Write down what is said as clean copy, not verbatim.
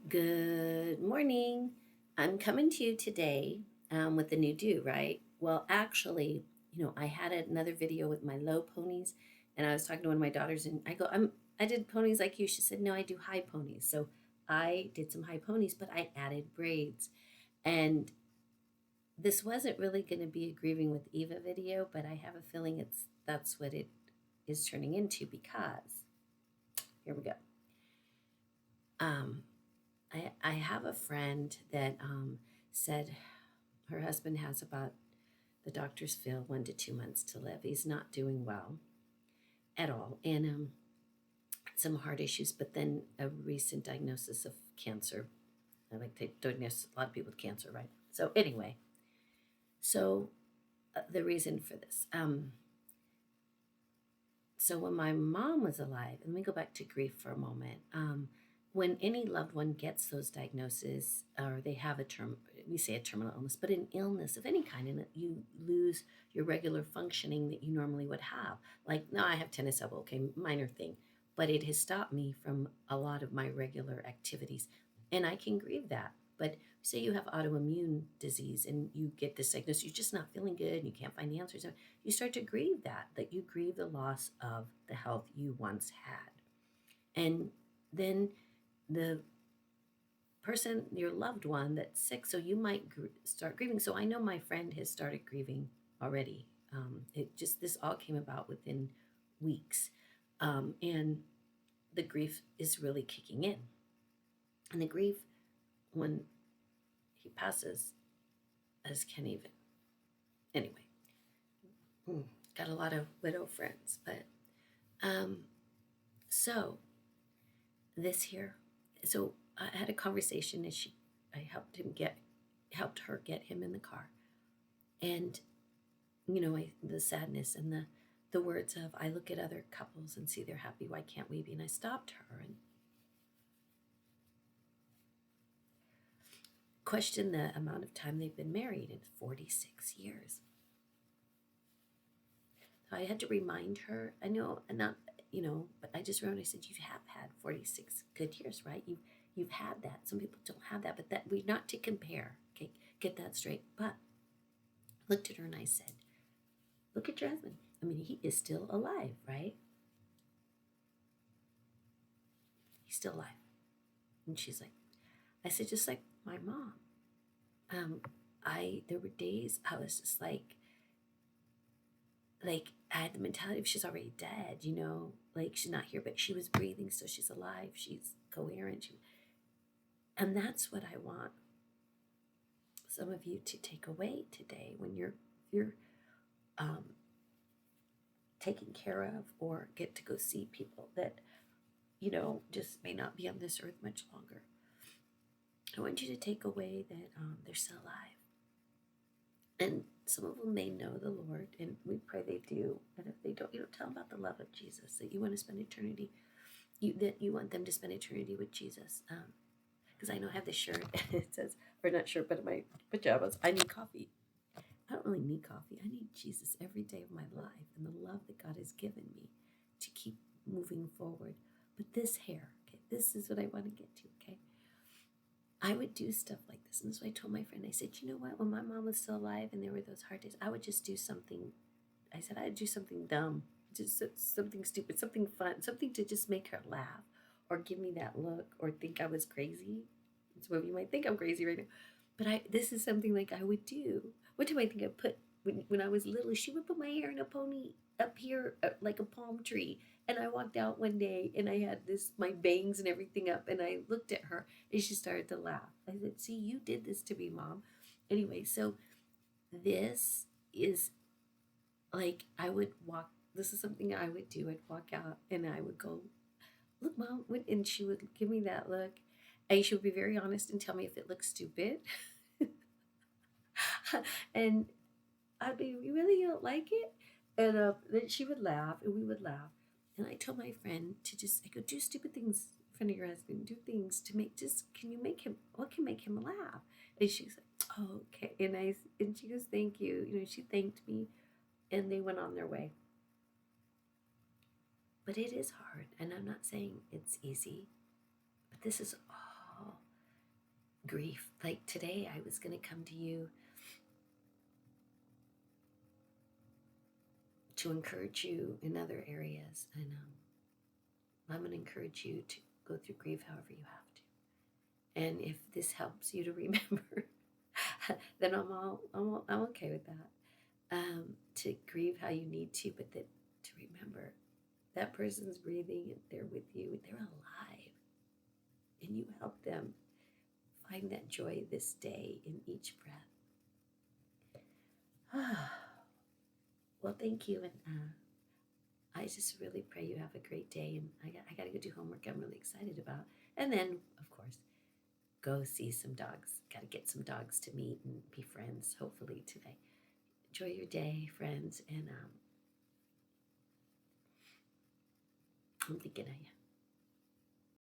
Good morning. I'm coming to you today with a new do, right? Well, actually, I had another video with my low ponies, and I was talking to one of my daughters, and I did ponies like you. She said, no, I do high ponies. So I did some high ponies, but I added braids. And this wasn't really going to be a Grieving with Eva video, but I have a feeling that's what it is turning into because here we go. Um, I have a friend that said her husband has about, the doctors feel, 1 to 2 months to live. He's not doing well at all, and some heart issues, but then a recent diagnosis of cancer. I like to diagnose a lot of people with cancer, right? So anyway, so the reason for this. So when my mom was alive, and let me go back to grief for a moment. When any loved one gets those diagnoses, or they have we say a terminal illness, but an illness of any kind, and you lose your regular functioning that you normally would have. Like, no, I have tennis elbow, okay, minor thing, but it has stopped me from a lot of my regular activities, and I can grieve that. But say you have autoimmune disease and you get this diagnosis, you're just not feeling good, and you can't find the answers. You start to grieve that you grieve the loss of the health you once had. And then the person, your loved one that's sick, so you might start grieving. So I know my friend has started grieving already. This all came about within weeks. And the grief is really kicking in. And the grief, when he passes, as can even. Anyway, got a lot of widow friends, but um, so this here. So I had a conversation and I helped her get him in the car. And, the sadness and the words of, I look at other couples and see they're happy. Why can't we be? And I stopped her and questioned the amount of time they've been married. It's 46 years. So I had to remind her, I know, and not, but I just remembered, I said, you have had 46 good years, right? You've had that. Some people don't have that, but that we're not to compare. Okay, get that straight. But I looked at her and I said, look at your husband. I mean, he is still alive, right? He's still alive. And she's like, I said, just like my mom. There were days I was just like I had the mentality of she's already dead, like she's not here, but she was breathing, so she's alive, she's coherent. And that's what I want some of you to take away today when you're um, taken care of or get to go see people that just may not be on this earth much longer. I want you to take away that they're still alive. And some of them may know the Lord, and we pray they do. And if they don't, tell them about the love of Jesus, that you want to spend eternity, that you want them to spend eternity with Jesus. Because I know I have this shirt, it says, or not shirt, but in my pajamas, I need coffee. I don't really need coffee. I need Jesus every day of my life and the love that God has given me to keep moving forward. But this hair, okay, this is what I want to get to, okay? I would do stuff like this. And this is what I told my friend. I said, you know what? When my mom was still alive and there were those hard days, I would just do something. I said, I'd do something dumb, just something stupid, something fun, something to just make her laugh or give me that look or think I was crazy. Some of you might think I'm crazy right now. But this is something like I would do. What do I think I put when I was little? She would put my hair in a pony up here like a palm tree. And I walked out one day and I had my bangs and everything up. And I looked at her and she started to laugh. I said, see, you did this to me, Mom. Anyway, so this is like this is something I would do. I'd walk out and I would go, look, Mom. And she would give me that look. And she would be very honest and tell me if it looks stupid. And I'd be, you really don't like it? And then she would laugh and we would laugh. And I told my friend I go, do stupid things in front of your husband. Do things to what can make him laugh? And she's like, oh, okay. And she goes, thank you. She thanked me and they went on their way. But it is hard. And I'm not saying it's easy. But this is all grief. Like today, I was going to come to you to encourage you in other areas. And I'm going to encourage you to go through grief however you have to. And if this helps you to remember, then I'm okay with that. To grieve how you need to, but that to remember that person's breathing and they're with you, they're alive, and you help them find that joy this day in each breath. Well, thank you, and I just really pray you have a great day. And I got to go do homework I'm really excited about, and then of course go see some dogs. Got to get some dogs to meet and be friends. Hopefully today. Enjoy your day, friends, and I'm thinking of you.